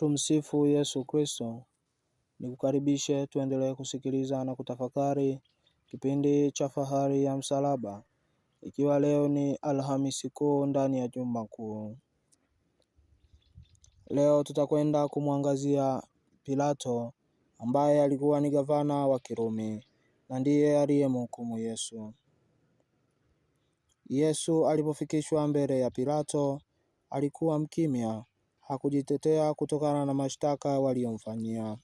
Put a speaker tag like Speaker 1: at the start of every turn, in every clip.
Speaker 1: Tumsifu Yesu Kristo. Nikukaribishe tuendelee kusikiliza na kutafakari kipindi cha Fahari ya Msalaba, ikiwa leo ni Alhamisi Kuu ndani ya Juma Kuu. Leo tutakwenda kumwangazia Pilato, ambaye alikuwa ni gavana wa Kirumi na ndiye aliyemhukumu Yesu. Yesu alipofikishwa mbele ya Pilato alikuwa mkimya, hakujitetea kutokana na mashtaka waliomfanyia.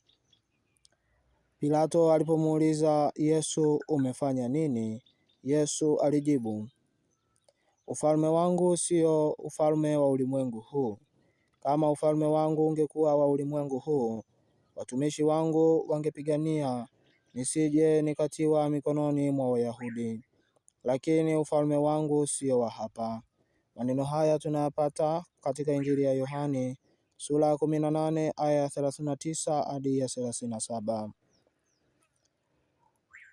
Speaker 1: Pilato alipomuuliza Yesu, umefanya nini? Yesu alijibu, ufalme wangu sio ufalme wa ulimwengu huu. Kama ufalme wangu ungekuwa wa ulimwengu huu, watumishi wangu wangepigania nisije nikatiwa mikononi mwa Wayahudi. Lakini ufalme wangu sio wa hapa. Maneno haya tunayapata katika Injili ya Yohane sura ya 18 aya 39 hadi ya 37.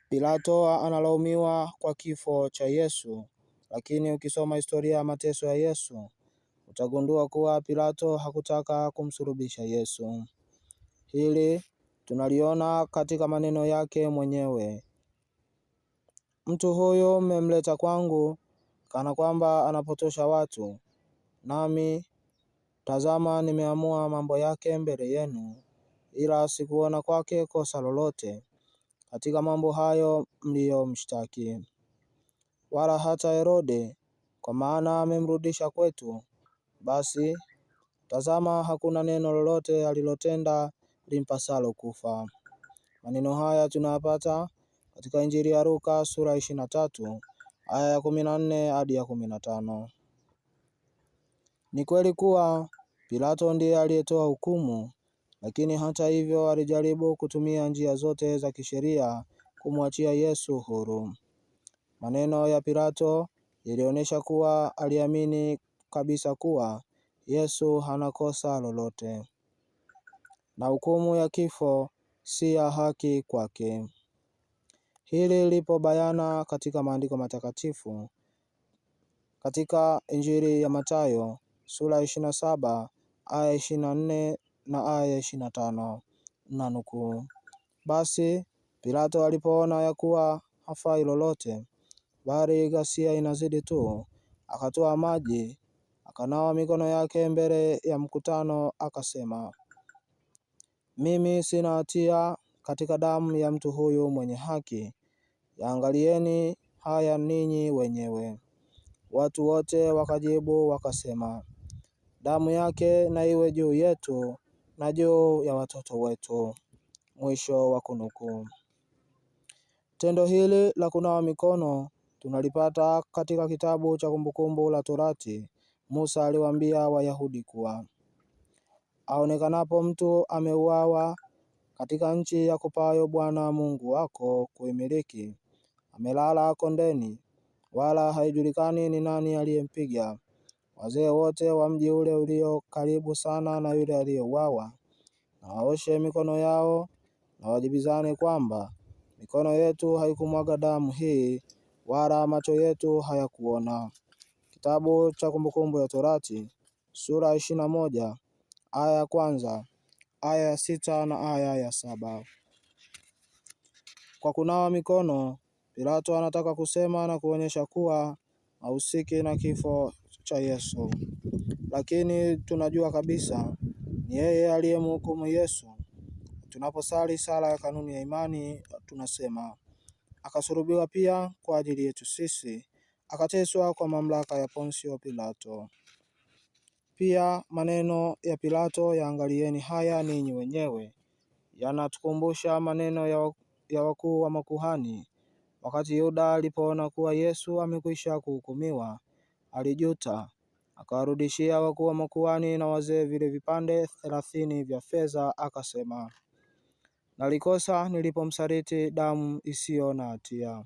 Speaker 1: Pilato analaumiwa kwa kifo cha Yesu, lakini ukisoma historia ya mateso ya Yesu, utagundua kuwa Pilato hakutaka kumsulubisha Yesu. Hili tunaliona katika maneno yake mwenyewe. Mtu huyu mmemleta kwangu kana kwamba anapotosha watu, nami tazama nimeamua mambo yake mbele yenu, ila sikuona kwake kosa lolote katika mambo hayo mliyomshtaki. Wala hata Herode, kwa maana amemrudisha kwetu. Basi tazama, hakuna neno lolote alilotenda limpasalo kufa. Maneno haya tunayapata katika Injili ya Luka sura 23 aya ya 14 hadi ya 15. Ni kweli kuwa Pilato ndiye aliyetoa hukumu, lakini hata hivyo alijaribu kutumia njia zote za kisheria kumwachia Yesu huru. Maneno ya Pilato yalionyesha kuwa aliamini kabisa kuwa Yesu hana kosa lolote, na hukumu ya kifo si ya haki kwake. Hili lipo bayana katika maandiko matakatifu. Katika Injili ya Mathayo sura 27 aya 24 na aya 25, na nukuu, basi Pilato alipoona ya kuwa hafai lolote, bali ghasia inazidi tu, akatoa maji, akanawa mikono yake mbele ya mkutano, akasema, mimi sina hatia katika damu ya mtu huyu mwenye haki. Yaangalieni haya ninyi wenyewe. Watu wote wakajibu wakasema, damu yake na iwe juu yetu na juu ya watoto wetu. Mwisho wa kunukuu. Tendo hili la kunawa mikono tunalipata katika kitabu cha Kumbukumbu la Torati. Musa aliwaambia Wayahudi kuwa aonekanapo mtu ameuawa katika nchi ya kupayo Bwana Mungu wako kuimiliki, amelala kondeni, wala haijulikani ni nani aliyempiga, wazee wote wa mji ule ulio karibu sana na yule aliyeuawa na waoshe mikono yao na wajibizane kwamba mikono yetu haikumwaga damu hii, wala macho yetu hayakuona. Kitabu cha Kumbukumbu ya Torati sura 21 aya ya kwanza, aya ya 6 na aya ya 7. Kwa kunawa mikono, Pilato anataka kusema na kuonyesha kuwa hahusiki na kifo cha Yesu, lakini tunajua kabisa ni yeye aliyemhukumu Yesu. Tunaposali sala ya kanuni ya imani tunasema, akasulubiwa pia kwa ajili yetu sisi, akateswa kwa mamlaka ya Ponsio Pilato. Pia maneno ya Pilato, yaangalieni haya ninyi wenyewe, yanatukumbusha maneno ya wakuu wa makuhani. Wakati Yuda alipoona kuwa Yesu amekwisha kuhukumiwa, alijuta, akawarudishia wakuu wa makuhani na wazee vile vipande 30 vya fedha, akasema, nalikosa nilipomsaliti damu isiyo na hatia.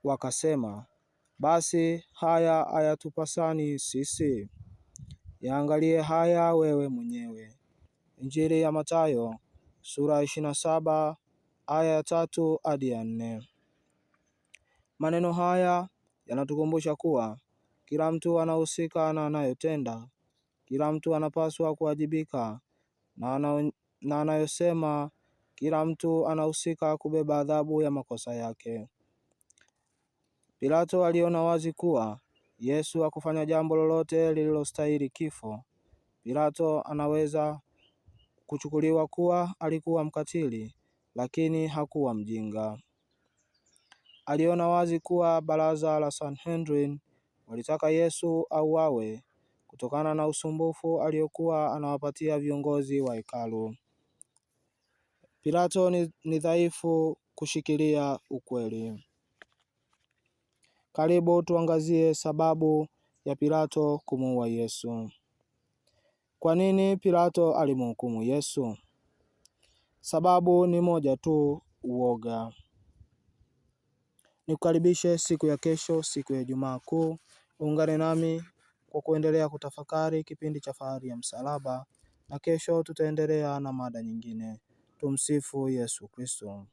Speaker 1: Wakasema, basi haya hayatupasani sisi? Yaangalie haya wewe mwenyewe. Injili ya Mathayo sura 27 aya ya 3 hadi ya 4. Maneno haya yanatukumbusha kuwa kila mtu anahusika na anayotenda. Kila mtu anapaswa kuwajibika na anayosema kila mtu anahusika kubeba adhabu ya makosa yake. Pilato aliona wazi kuwa Yesu hakufanya jambo lolote lililostahili kifo. Pilato anaweza kuchukuliwa kuwa alikuwa mkatili, lakini hakuwa mjinga. Aliona wazi kuwa baraza la Sanhedrin walitaka Yesu auawe kutokana na usumbufu aliokuwa anawapatia viongozi wa hekalu. Pilato ni dhaifu kushikilia ukweli. Karibu tuangazie sababu ya Pilato kumuua Yesu. Kwa nini Pilato alimhukumu Yesu? Sababu ni moja tu, uoga. Nikukaribishe siku ya kesho, siku ya Ijumaa Kuu. Ungane nami kwa kuendelea kutafakari kipindi cha Fahari ya Msalaba, na kesho tutaendelea na mada nyingine. Tumsifu Yesu Kristo.